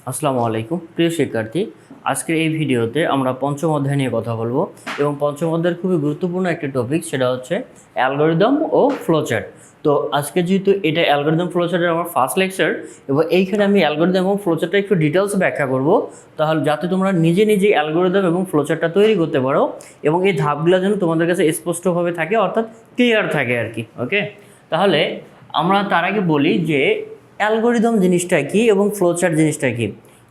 আসসালামু আলাইকুম প্রিয় শিক্ষার্থী। আজকের এই ভিডিওতে আমরা পঞ্চম অধ্যায় নিয়ে কথা বলবো এবং পঞ্চম অধ্যায়ের খুবই গুরুত্বপূর্ণ একটা টপিক, সেটা হচ্ছে অ্যালগরিদম ও ফ্লোচার্ট। তো আজকে যেহেতু এটা অ্যালগরিদম ফ্লোচার্টের আমার ফার্স্ট লেকচার এবং এইখানে আমি অ্যালগরিদম এবং ফ্লোচার্টটা একটু ডিটেলস ব্যাখ্যা করব, তাহলে যাতে তোমরা নিজে নিজে অ্যালগরিদম এবং ফ্লোচার্টটা তৈরি করতে পারো এবং এই ধাপগুলো যেন তোমাদের কাছে স্পষ্টভাবে থাকে, অর্থাৎ ক্লিয়ার থাকে আর কি। ওকে, তাহলে আমরা তার আগে বলি যে অ্যালগরিদম জিনিসটা কি এবং ফ্লোচার্ট জিনিসটা কি।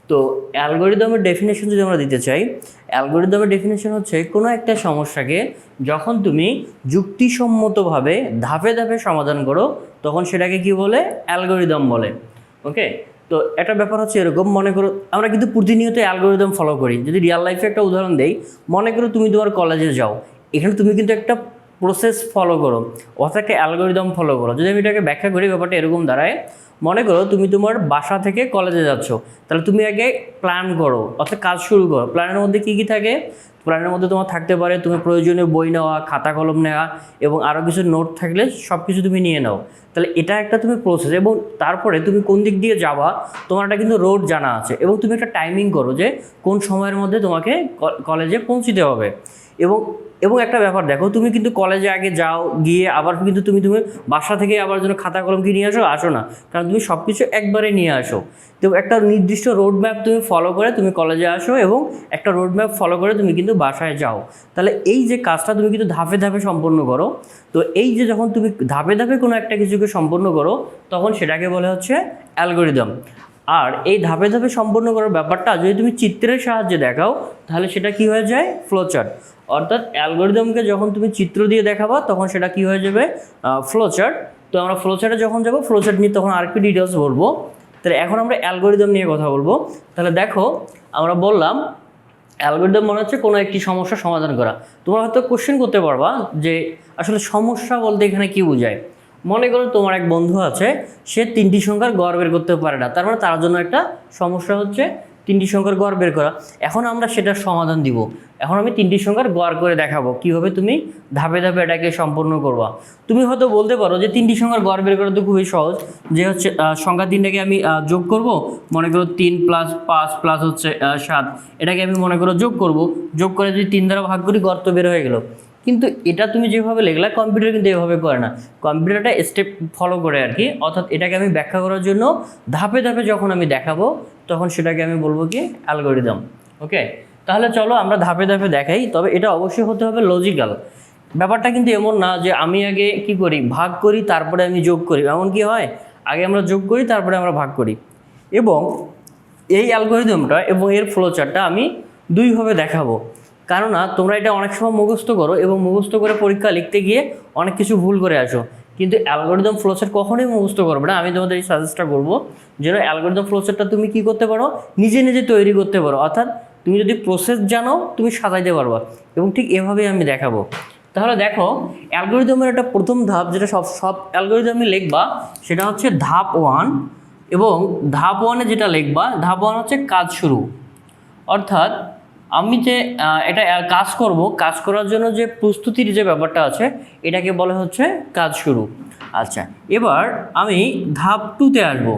তো অ্যালগরিদমের ডেফিনেশন যদি আমরা দিতে চাই, অ্যালগরিদমের ডেফিনেশন হচ্ছে কোনো একটা সমস্যাকে যখন তুমি যুক্তিসম্মতভাবে ধাপে ধাপে সমাধান করো তখন সেটাকে কি বলে, অ্যালগরিদম বলে। ওকে, তো একটা ব্যাপার হচ্ছে এরকম, মনে করো আমরা কিন্তু প্রতিনিয়ত অ্যালগরিদম ফলো করি। যদি রিয়েল লাইফে একটা উদাহরণ দেই, মনে করো তুমি তোমার কলেজে যাও, এখানে তুমি কিন্তু একটা প্রসেস ফলো করো, অর্থাৎ একটা অ্যালগরিদম ফলো করো। যদি আমি এটাকে ব্যাখ্যা করি, ব্যাপারটা এরকম দাঁড়ায়, মনে করো তুমি তোমার বাসা থেকে কলেজে যাচ্ছ, তাহলে তুমি আগে প্ল্যান করো, অর্থাৎ কাজ শুরু করো। প্ল্যানের মধ্যে কী কী থাকে? প্ল্যানের মধ্যে তোমার থাকতে পারে তুমি প্রয়োজনীয় বই নেওয়া, খাতা কলম নেওয়া এবং আরও কিছু নোট থাকলে সব কিছু তুমি নিয়ে নাও। তাহলে এটা একটা তুমি প্রসেস, এবং তারপরে তুমি কোন দিক দিয়ে যাবা তোমার একটা কিন্তু রোড জানা আছে এবং তুমি একটা টাইমিং করো যে কোন সময়ের মধ্যে তোমাকে কলেজে পৌঁছতে হবে। এবং এবং একটা ব্যাপার দেখো, তুমি কিন্তু কলেজে আগে যাও, গিয়ে আবার কিন্তু তুমি বাসা থেকে আবার যেন খাতা কলম কি নিয়ে আসো না, কারণ তুমি সব কিছু একবারে নিয়ে আসো। তো একটা নির্দিষ্ট রোড ম্যাপ তুমি ফলো করে তুমি কলেজে আসো এবং একটা রোড ম্যাপ ফলো করে তুমি কিন্তু বাসায় যাও। তাহলে এই যে কাজটা তুমি কিন্তু ধাপে ধাপে সম্পন্ন করো। তো এই যে যখন তুমি ধাপে ধাপে কোনো একটা কিছুকে সম্পন্ন করো তখন সেটাকে বলে হচ্ছে অ্যালগরিদম। আর এই ধাপে ধাপে সম্পন্ন করার ব্যাপারটা যদি তুমি চিত্রের সাহায্যে দেখাও তাহলে সেটা কি হয়ে যায়, ফ্লোচার্ট। অর্থাৎ অ্যালগরিদমকে যখন তুমি চিত্র দিয়ে দেখাবা তখন সেটা কি হয়ে যাবে, ফ্লোচার্ট। তো আমরা ফ্লোচার্টে যখন যাবো, ফ্লোচার্ট নিয়ে তখন আরেকটু ডিটেলস বলবো। তাহলে এখন আমরা অ্যালগরিদম নিয়ে কথা বলবো। তাহলে দেখো, আমরা বললাম অ্যালগরিদম মনে হচ্ছে কোনো একটি সমস্যা সমাধান করা। তোমরা হয়তো কোশ্চেন করতে পারবা যে আসলে সমস্যা বলতে এখানে কি বোঝায়। মনে করো তোমার এক বন্ধু আছে, সে 3টি সংখ্যার গড় বের করতে পারে না, তার মানে তার জন্য একটা সমস্যা হচ্ছে 3টি সংখ্যার গড় বের করা। এখন আমরা সেটার সমাধান দিব। এখন আমি 3টি সংখ্যার গড় করে দেখাবো কীভাবে তুমি ধাপে ধাপে এটাকে সম্পূর্ণ করবা। তুমি হয়তো বলতে পারো যে 3টি সংখ্যার গড় বের করা তো খুবই সহজ, যে হচ্ছে সংখ্যা 3টাকে আমি যোগ করব, মনে করো 3 + 5 প্লাস হচ্ছে 7, এটাকে আমি মনে করো যোগ করব, যোগ করে যদি 3 দ্বারা ভাগ করি গড় তো বের হয়ে গেল। কিন্তু এটা তুমি যেভাবে লিখলা, কম্পিউটার কিন্তু এভাবে করে না, কম্পিউটারটা স্টেপ ফলো করে আর কি। অর্থাৎ এটাকে আমি ব্যাখ্যা করার জন্য ধাপে ধাপে যখন আমি দেখাবো তখন সেটাকে আমি বলবো কি, অ্যালগরিদম। ওকে, তাহলে চলো আমরা ধাপে ধাপে দেখাই, তবে এটা অবশ্যই হতে হবে লজিক্যাল। ব্যাপারটা কিন্তু এমন না যে আমি আগে কি করি, ভাগ করি তারপরে আমি যোগ করি। এমন কি হয়, আগে আমরা যোগ করি তারপরে আমরা ভাগ করি। এবং এই অ্যালগরিদমটা এবং এর ফ্লোচার্টটা আমি দুইভাবে দেখাবো। কেননা তোমরা এটা অনেক সময় মুখস্থ করো এবং মুখস্থ করে পরীক্ষা লিখতে গিয়ে অনেক কিছু ভুল করে আসো, কিন্তু অ্যালগরিদম ফ্লোচার্ট কখনোই মুখস্থ করবে না। আমি তোমাদের এই সাজেস্টটা করবো যেন অ্যালগরিদম ফ্লোচার্টটা তুমি কি করতে পারো, নিজে নিজে তৈরি করতে পারো। অর্থাৎ তুমি যদি প্রসেস জানো তুমি সাজাইতে পারবা, এবং ঠিক এভাবেই আমি দেখাবো। তাহলে দেখো, অ্যালগরিদমের একটা প্রথম ধাপ যেটা সব অ্যালগরিদমে লিখবা সেটা হচ্ছে ধাপ 1, এবং ধাপ 1-এ যেটা লিখবা, ধাপ 1 হচ্ছে কাজ শুরু। অর্থাৎ আমি যে এটা কাজ করব, কাজ করার জন্য যে প্রস্তুতির যে ব্যাপারটা আছে এটাকে বলে হচ্ছে কাজ শুরু। আচ্ছা, এবার আমি ধাপ 2-তে আসবো।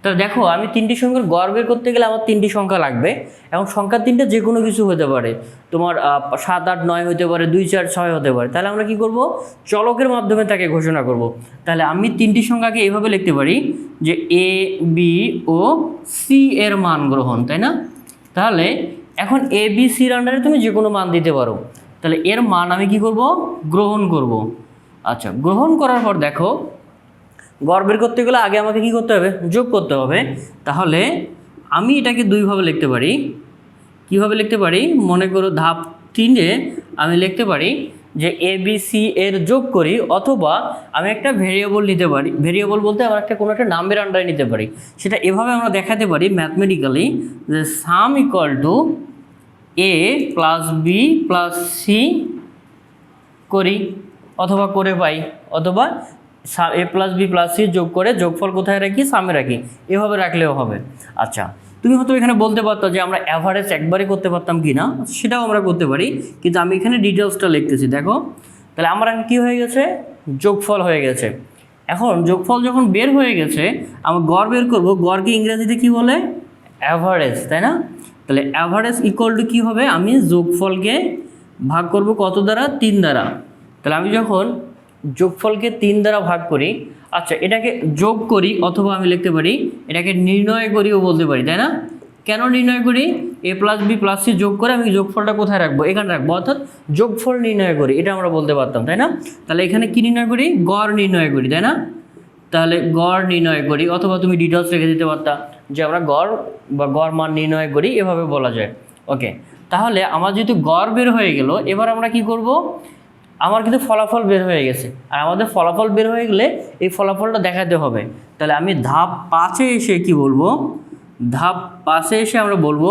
তা দেখো, আমি 3টি সংখ্যার গড় বের করতে গেলে আমার 3টি সংখ্যা লাগবে, এবং সংখ্যা 3টা যে কোনো কিছু হতে পারে, তোমার 7, 8, 9 হতে পারে, 2, 4, 6 হতে পারে। তাহলে আমরা কি করব, চলকের মাধ্যমে তাকে ঘোষণা করব। তাহলে আমি 3টি সংখ্যাকে এইভাবে লিখতে পারি যে A, B ও C এর মান গ্রহণ, তাই না? তাহলে এখন A, B, C এর আন্ডারে তুমি যে কোনো মান দিতে পারো। তাহলে এর মান আমি কি করব, গ্রহণ করব। আচ্ছা, গ্রহণ করার পর দেখো, গড় বের করতে গেলে আগে আমাকে কি করতে হবে, যোগ করতে হবে। তাহলে আমি এটাকে দুইভাবে লিখতে পারি। কিভাবে লিখতে পারি, মনে করো ধাপ 3-এ আমি লিখতে পারি যে ABC এর যোগ করি, অথবা আমি একটা ভেরিয়েবল নিতে পারি। ভেরিয়েবল বলতে আমরা কোনো একটা নাম্বার আন্ডারে নিতে পারি। সেটা এভাবে আমরা দেখাতে পারি ম্যাথমেটিক্যালি, যে সাম equal two A + B + C করি, অথবা করে পাই, অথবা A + B + C যোগ করে যোগফল কোথায় রাখি, সামে রাখি, এভাবে রাখলেও হবে। আচ্ছা, তুমি হয়তো এখানে বলতে পারতো যে আমরা অ্যাভারেজ একবারে করতে পারতাম কি না, সেটাও আমরা করতে পারি, কিন্তু আমি এখানে ডিটেলসটা লিখতেছি। দেখো, তাহলে আমার কি হয়ে গেছে, যোগফল হয়ে গেছে। এখন যোগফল যখন বের হয়ে গেছে, আমরা গড় বের করব। গড়কে ইংরেজিতে কি বলে, অ্যাভারেজ, তাই না? তাহলে অ্যাভারেজ ইকুয়াল টু কী হবে, আমি যোগফলকে ভাগ করব কত দ্বারা, 3 দ্বারা। তাহলে আমি যখন যোগফলকে 3 দ্বারা ভাগ করি, আচ্ছা এটাকে যোগ করি অথবা আমি লিখতে পারি এটাকে নির্ণয় করিও বলতে পারি, তাই না? কেন নির্ণয় করি, a plus B plus C যোগ করে আমি যোগফলটা কোথায় রাখবো, এখানে রাখবো, অর্থাৎ যোগফল নির্ণয় করি, এটা আমরা বলতে পারতাম, তাই না? তাহলে এখানে কি নির্ণয় করি, গড় নির্ণয় করি, তাই না? তাহলে গড় নির্ণয় করি, অথবা তুমি ডিটেলস রেখে দিতে পারতা যে আমরা গড় বা গড় মান নির্ণয় করি, এভাবে বলা যায়। ওকে, তাহলে আমার যেহেতু গড় বের হয়ে গেল, এবার আমরা কি করব, আমার কিন্তু ফলাফল বের হয়ে গেছে, আর আমাদের ফলাফল বের হয়ে গেলে এই ফলাফলটা দেখাতে হবে। তাহলে আমি ধাপ 5-এ এসে কি বলবো, ধাপ 5-এ এসে আমরা বলবো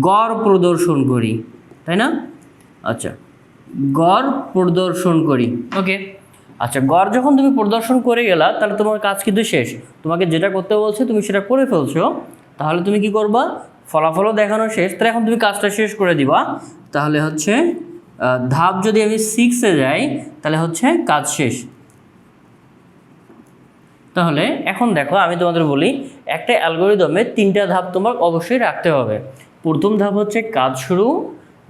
গড় প্রদর্শন করি, তাই না? আচ্ছা, গড় প্রদর্শন করি। ওকে, আচ্ছা গড় যখন তুমি প্রদর্শন করে গেলা, তাহলে তোমার কাজ কিন্তু শেষ। তোমাকে যেটা করতে বলছে তুমি সেটা করে ফেলছো, তাহলে তুমি কি করবা, ফলাফলও দেখানো শেষ, তাহলে এখন তুমি কাজটা শেষ করে দিবা। তাহলে হচ্ছে ধাপ যদি আমি 6-এ যাই, তাহলে হচ্ছে কাজ শেষ। তাহলে এখন দেখো আমি তোমাদের বলি, একটা অ্যালগরিদমে 3টা ধাপ তোমার অবশ্যই রাখতে হবে। প্রথম ধাপ হচ্ছে কাজ শুরু,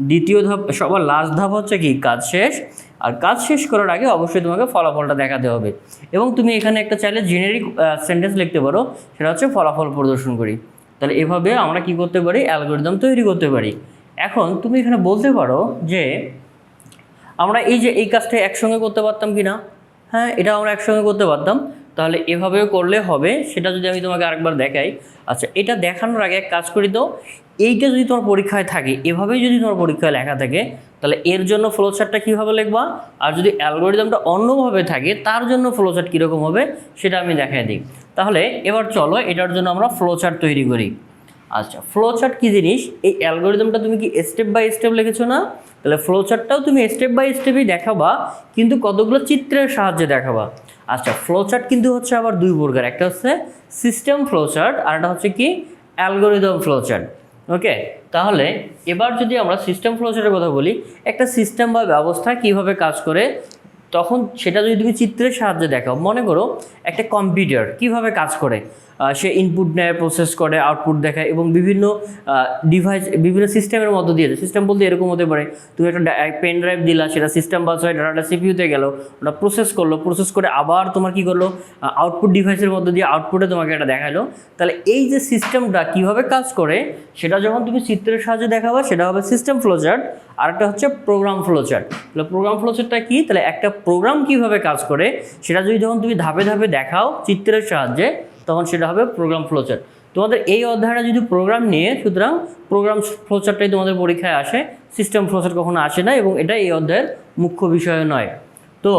দ্বিতীয় ধাপ সবার লাস্ট ধাপ হচ্ছে কি, কাজ শেষ। আর কাজ শেষ করার আগে অবশ্যই তোমাকে ফলাফলটা দেখাতে হবে। এবং তুমি এখানে একটা চাইলে জেনেরিক সেন্টেন্স লিখতে পারো, সেটা হচ্ছে ফলাফল প্রদর্শন করি। তাহলে এভাবে আমরা কি করতে পারি, অ্যালগরিদম তৈরি করতে পারি। এখন তুমি এখানে বলতে পারো যে আমরা এই যে এই কাজটা একসঙ্গে করতে পারতাম কি না, হ্যাঁ এটা আমরা একসঙ্গে করতে পারতাম। তাহলে এভাবেও করলে হবে, সেটা যদি আমি তোমাকে আরেকবার দেখাই। আচ্ছা এটা দেখানোর আগে এক কাজ করি তো, এইটা যদি তোমার পরীক্ষায় থাকে, এভাবেই যদি তোমার পরীক্ষায় লেখা থাকে, তাহলে এর জন্য ফ্লোচার্টটা কীভাবে লিখবা, আর যদি অ্যালগরিদমটা অন্যভাবে থাকে তার জন্য ফ্লোচার্ট কীরকম হবে সেটা আমি দেখাই দিই। তাহলে এবার চলো এটার জন্য আমরা ফ্লোচার্ট তৈরি করি। আচ্ছা ফ্লোচার্ট কী জিনিস, এই অ্যালগরিদমটা তুমি কি স্টেপ বাই স্টেপ লিখেছো না, তাহলে ফ্লোচার্টটাও তুমি স্টেপ বাই স্টেপই দেখাবা, কিন্তু কতগুলো চিত্রের সাহায্যে দেখাবা। আচ্ছা ফ্লোচার্ট কিন্তু হচ্ছে আবার 2 প্রকার, একটা হচ্ছে সিস্টেম ফ্লোচার্ট আর একটা হচ্ছে কি অ্যালগরিদম ফ্লোচার্ট। ওকে, তাহলে এবার যদি আমরা সিস্টেম ফ্লোচার্টের কথা বলি, একটা সিস্টেম বা ব্যবস্থা কিভাবে কাজ করে, তখন সেটা যদি তুমি চিত্রের সাহায্যে দেখাও। মনে করো একটা কম্পিউটার কিভাবে কাজ করে, সে ইনপুট নেয়, প্রসেস করে, আউটপুট দেখায় এবং বিভিন্ন ডিভাইস বিভিন্ন সিস্টেমের মধ্য দিয়ে যায়। সিস্টেম বলতে এরকম হতে পারে, তুমি একটা পেন ড্রাইভ দিলা, সেটা সিস্টেম বাস হয়, ডাটাটা সিপিইউতে গেল, ওটা প্রসেস করলো, প্রসেস করে আবার তোমার কী করলো, আউটপুট ডিভাইসের মধ্য দিয়ে আউটপুটে তোমাকে এটা দেখালো। তাহলে এই যে সিস্টেমটা কীভাবে কাজ করে সেটা যখন তুমি চিত্রের সাহায্যে দেখাবা, সেটা হবে সিস্টেম ফ্লোচার্ট। আরেকটা হচ্ছে প্রোগ্রাম ফ্লোচার্ট। তাহলে প্রোগ্রাম ফ্লোচার্টটা কি, তাহলে একটা প্রোগ্রাম কীভাবে কাজ করে সেটা যদি যখন তুমি ধাপে ধাপে দেখাও চিত্রের সাহায্যে, তখন সেটা হবে প্রোগ্রাম ফ্লোচার্ট। তোমাদের এই অধ্যায়টা যদি প্রোগ্রাম নিয়ে, সুতরাং প্রোগ্রাম ফ্লোচার্টটাই তোমাদের পরীক্ষায় আসে, সিস্টেম ফ্লোচার্ট কখনো আসে না, এবং এটা এই অধ্যায়ের মুখ্য বিষয় নয়। তো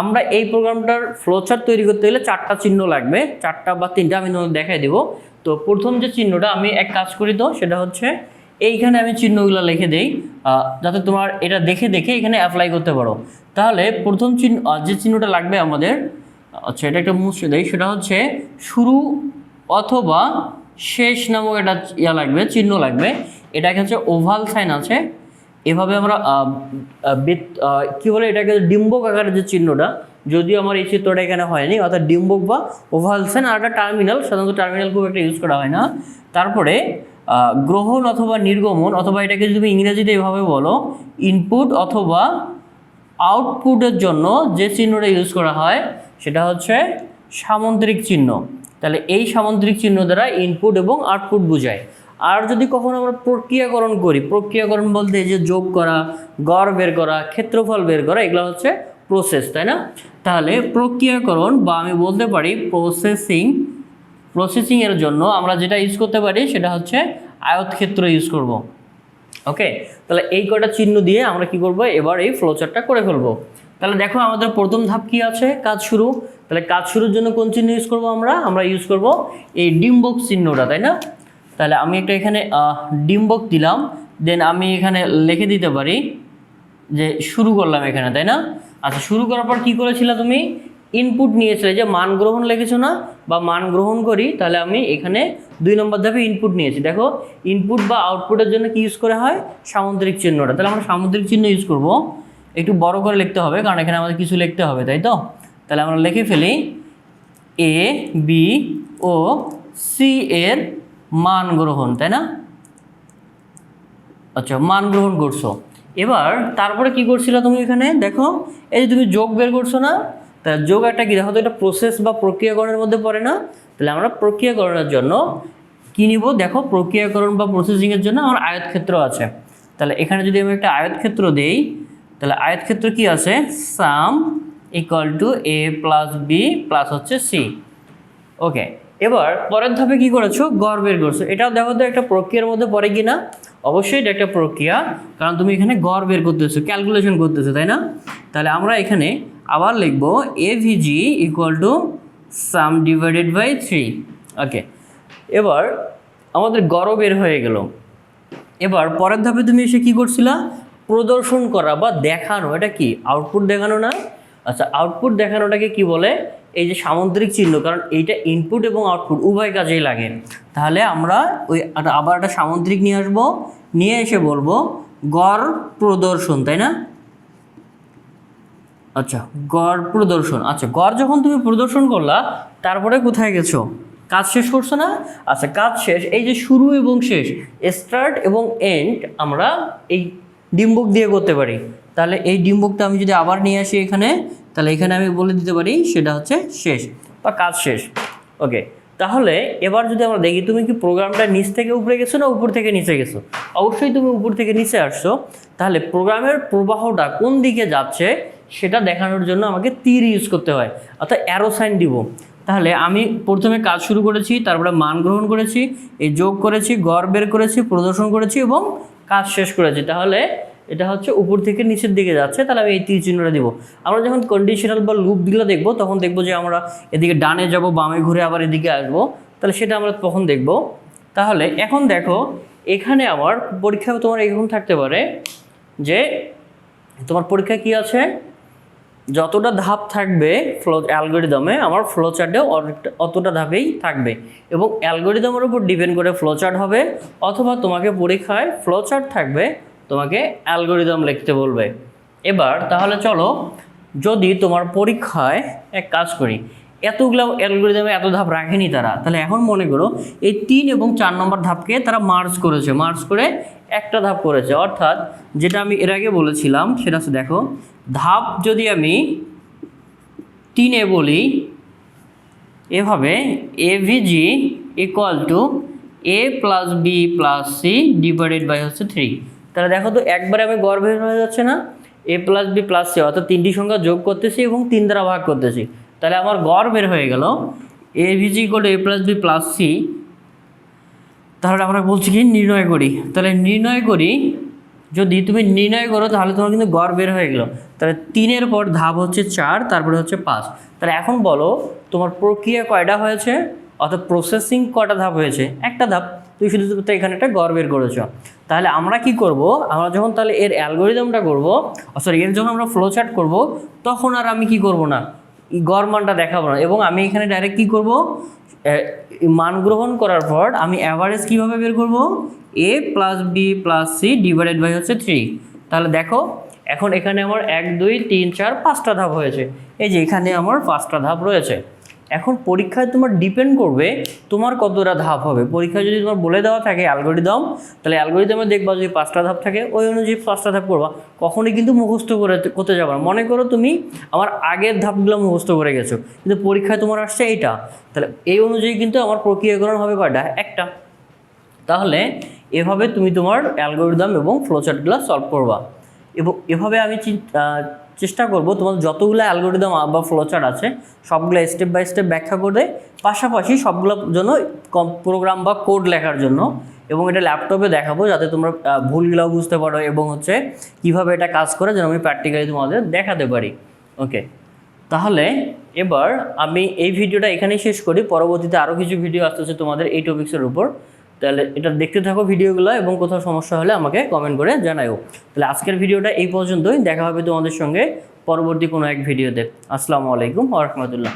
আমরা এই প্রোগ্রামটার ফ্লোচার্ট তৈরি করতে গেলে 4টা চিহ্ন লাগবে, 4টা বা 3টা আমি তোমাদের দেখাই দেবো। তো প্রথম যে চিহ্নটা আমি এক কাজ করি, তো সেটা হচ্ছে এইখানে আমি চিহ্নগুলো লিখে দেই, যাতে তোমার এটা দেখে দেখে এখানে অ্যাপ্লাই করতে পারো। তাহলে প্রথম চিহ্ন যে চিহ্নটা লাগবে আমাদের, আচ্ছা এটা একটা মুছে দেই, সেটা হচ্ছে শুরু অথবা শেষ নামক একটা লাগবে, চিহ্ন লাগবে। এটাকে হচ্ছে ওভাল সাইন আছে, এভাবে আমরা কী বলে এটাকে, ডিম্বক আকারের যে চিহ্নটা, যদিও আমার এই চিত্রটা এখানে হয়নি, অর্থাৎ ডিম্বক বা ওভাল সাইন। আর একটা টার্মিনাল, সাধারণত টার্মিনাল খুব একটা ইউজ করা হয় না। তারপরে গ্রহণ অথবা নির্গমন, অথবা এটাকে যদি তুমি ইংরেজিতে এভাবে বলো ইনপুট অথবা আউটপুটের জন্য যে চিহ্নটা ইউজ করা হয় সেটা হচ্ছে সামুদ্রিক চিহ্ন। তাহলে এই সামুদ্রিক চিহ্ন দ্বারা ইনপুট এবং আউটপুট বোঝায়। আর যদি কখনো আমরা প্রক্রিয়াকরণ করি, প্রক্রিয়াকরণ বলতে এই যে যোগ করা, গড় বের করা, ক্ষেত্রফল বের করা, এগুলো হচ্ছে প্রসেস, তাই না? তাহলে প্রক্রিয়াকরণ বা আমি বলতে পারি প্রসেসিংয়ের জন্য আমরা যেটা ইউজ করতে পারি সেটা হচ্ছে আয়তক্ষেত্র ইউজ করব। ওকে, তাহলে এই কয়টা চিহ্ন দিয়ে আমরা কি করব, এবার এই ফ্লোচার্টটা করে ফেলবো। তাহলে দেখো আমাদের প্রথম ধাপ কি আছে, কাজ শুরু। তাহলে কাজ শুরুর জন্য কোন চিহ্ন ইউজ করব, আমরা ইউজ করব এই ডিম্বক চিহ্নটা, তাই না? তাহলে আমি একটা এখানে ডিম্বক দিলাম, দেন আমি এখানে লিখে দিতে পারি যে শুরু করলাম এখানে, তাই না? আচ্ছা শুরু করার পর কী করেছিলে তুমি, ইনপুট নিয়েছিলে, যে মান গ্রহণ লিখেছো না, বা মান গ্রহণ করি, তাহলে আমি এখানে 2 নম্বর ধাপে ইনপুট নিয়েছি। দেখো ইনপুট বা আউটপুটের জন্য কি ইউজ করা হয়, সামুদ্রিক চিহ্নটা। তাহলে আমরা সামুদ্রিক চিহ্ন ইউজ করব, একটু বড় করে লিখতে হবে কারণ এখানে আমাদের কিছু লিখতে হবে, তাই তো? তাহলে আমরা লিখে ফেলি এ বি ও সি এর মান গ্রহণ, তাই না? আচ্ছা, মান গ্রহণ করছো। এবার তারপরে কি করছিলে তুমি এখানে দেখো, এই যে তুমি যোগ বের করছো না, তা যোগ একটা কি দেখো তো, এটা প্রসেস বা প্রক্রিয়াকরণের মধ্যে পড়ে না? তাহলে আমরা প্রক্রিয়াকরণের জন্য কি নিব, দেখো প্রক্রিয়াকরণ বা প্রসেসিংয়ের জন্য আমার আয়তক্ষেত্র আছে। তাহলে এখানে যদি আমি একটা আয়তক্ষেত্র দেই, তাহলে আয়তক্ষেত্র কি আছে, sum equal to A plus B plus হচ্ছে সি। ওকে, এবার পরের ধাপে কি করেছো, গড় বের করছো। এটাও দেখো তো একটা প্রক্রিয়ার মধ্যে পড়ে কি না? অবশ্যই এটা একটা প্রক্রিয়া, কারণ তুমি এখানে গড় বের করতেছো, ক্যালকুলেশন করতেছো, তাই না? তাহলে আমরা এখানে আবার লিখবো AVG equal to sum divided by 3। Okay, এবার আমাদের গড় বের হয়ে গেল। এবার পরের ধাপে তুমি এসে কি করছিলা, প্রদর্শন করা বা দেখানো। এটা কি আউটপুট দেখানো না? আচ্ছা, আউটপুট দেখানোটাকে কি বলে, এই যে সামুদ্রিক চিহ্ন, কারণ এইটা ইনপুট এবং আউটপুট উভয় কাজেই লাগে। তাহলে আমরা ওই আবার একটা সামুদ্রিক নিয়ে আসবো, নিয়ে এসে বলবো গড় প্রদর্শন, তাই না? আচ্ছা, গড় প্রদর্শন। আচ্ছা, গড় যখন তুমি প্রদর্শন করলা, তারপরে কোথায় গেছো, কাজ শেষ করছো না? আচ্ছা, কাজ শেষ। এই যে শুরু এবং শেষ, স্টার্ট এবং এন্ড, আমরা এই ডিম্বক দিয়ে করতে পারি। তাহলে এই ডিম্বকটা আমি যদি আবার নিয়ে আসি এখানে, তাহলে এখানে আমি বলে দিতে পারি সেটা হচ্ছে শেষ বা কাজ শেষ। ওকে, তাহলে এবার যদি আমরা দেখি, তুমি কি প্রোগ্রামটা নিচ থেকে উপরে গেছো না উপর থেকে নিচে গেছো? অবশ্যই তুমি উপর থেকে নিচে আসছো। তাহলে প্রোগ্রামের প্রবাহটা কোন দিকে যাচ্ছে সেটা দেখানোর জন্য আমাকে তীর ইউজ করতে হয়, অর্থাৎ অ্যারো সাইন দিব। তাহলে আমি প্রথমে কাজ শুরু করেছি, তারপরে মান গ্রহণ করেছি, এই যোগ করেছি, গড় বের করেছি, প্রদর্শন করেছি এবং কাজ শেষ করেছি। তাহলে এটা হচ্ছে উপর থেকে নিচের দিকে যাচ্ছে, তাহলে আমি এই তীর চিহ্নটা দিব। আমরা যখন কন্ডিশনাল বা লুপগুলো দেখবো, তখন দেখবো যে আমরা এদিকে ডানে যাব, বামে ঘুরে আবার এদিকে আসবো, তাহলে সেটা আমরা তখন দেখব। তাহলে এখন দেখো, এখানে আমার পরীক্ষা তোমার এরকম থাকতে পারে যে তোমার পরীক্ষা কি আছে, যতটা ধাপ থাকবে অ্যালগরিদমে, আমার ফ্লোচার্টেও অতটা ধাপেই থাকবে, এবং অ্যালগরিদমের উপর ডিপেন্ড করে ফ্লোচার্ট হবে, অথবা তোমাকে পরীক্ষায় ফ্লোচার্ট থাকবে, তোমাকে অ্যালগরিদম লিখতে বলবে। এবার তাহলে চলো, যদি তোমার পরীক্ষায় এক কাজ করি, এতগুলো অ্যালগরিদমে এত ধাপ রাখেনি তারা, তাহলে এখন মনে করো এই 3 এবং 4 নম্বর ধাপকে তারা মার্জ করেছে, মার্জ করে একটা ধাপ করেছে। অর্থাৎ যেটা আমি এর আগে বলেছিলাম সেটা হচ্ছে, দেখো ধাপ যদি আমি 3-এ বলি, এভাবে AVG equal to A plus B plus C divided by হচ্ছে 3। তাহলে দেখো তো একবারে আমি গড় বের হয়ে যাচ্ছে না, এ প্লাস বি প্লাস সি, অর্থাৎ 3টি সংখ্যা যোগ করতেছি এবং 3 দ্বারা ভাগ করতেছি। তাহলে আমার গড় বের হয়ে গেল AVG equal to A plus B plus C. তাহলে আমরা বলছি কি নির্ণয় করি, তাহলে নির্ণয় করি, যদি তুমি নির্ণয় করো তাহলে তোমার কিন্তু গড় বের হয়ে গেল। তাহলে 3-এর পর ধাপ হচ্ছে 4, তারপরে হচ্ছে 5। তাহলে এখন বলো তোমার প্রক্রিয়া কয়টা হয়েছে, অর্থাৎ প্রসেসিং কয়টা ধাপ হয়েছে? একটা ধাপ। তুমি শুধু এখানে একটা গড় বের করেছো। তাহলে আমরা কি করব, আমরা যখন তাহলে এর অ্যালগরিদমটা করব, সরি এর যখন আমরা ফ্লোচার্ট করব, তখন আর আমি কি করব না, গড় মানটা দেখাবো না, এবং আমি এখানে ডাইরেক্ট কি করব, মান গ্রহণ করার পর আমি অ্যাভারেজ কীভাবে বের করব, A plus B plus C divided by হচ্ছে 3। তাহলে দেখো এখন এখানে আমার 1 2 3 4 5টা ধাপ হয়েছে, এই যে এখানে আমার 5টা ধাপ রয়েছে। এখন পরীক্ষায় তোমার ডিপেন্ড করবে তোমার কতটা ধাপ হবে। পরীক্ষায় যদি তোমার বলে দেওয়া থাকে অ্যালগরিদম, তাহলে অ্যালগরিদমে দেখবা যদি 5টা ধাপ থাকে, ওই অনুযায়ী 5টা ধাপ করবা, কখনোই কিন্তু মুখস্থ করতে যাবে না। মনে করো তুমি আমার আগের ধাপগুলো মুখস্থ করে গেছো, কিন্তু পরীক্ষায় তোমার আসছে এইটা, তাহলে এই অনুযায়ী কিন্তু আমার প্রক্রিয়াকরণ হবে কয়টা, একটা। তাহলে এভাবে তুমি তোমার অ্যালগরিদম এবং ফ্লোচার্টগুলো সলভ করবা, এবং এভাবে আমি চেষ্টা করব তোমার যতগুলো অ্যালগরিদম বা ফ্লোচার্ট আছে সবগুলো স্টেপ বাই স্টেপ ব্যাখ্যা করে, পাশাপাশি সবগুলোর জন্য প্রোগ্রাম বা কোড লেখার জন্য, এবং এটা ল্যাপটপে দেখাবো যাতে তোমরা ভুলগুলোও বুঝতে পারো, এবং হচ্ছে কীভাবে এটা কাজ করে যেন আমি প্র্যাকটিক্যালি তোমাদের দেখাতে পারি। ওকে, তাহলে এবার আমি এই ভিডিওটা এখানেই শেষ করি। পরবর্তীতে আরও কিছু ভিডিও আসতেছে তোমাদের এই টপিক্সের উপর। তাহলে এটা দেখতে থাকো ভিডিওগুলো, এবং কোথাও সমস্যা হলে আমাকে কমেন্ট করে জানাও। তাহলে আজকের ভিডিওটা এই পর্যন্তই, দেখা হবে তোমাদের সঙ্গে পরবর্তী কোনো এক ভিডিওতে। আসসালামু আলাইকুম ওয়া রাহমাতুল্লাহ।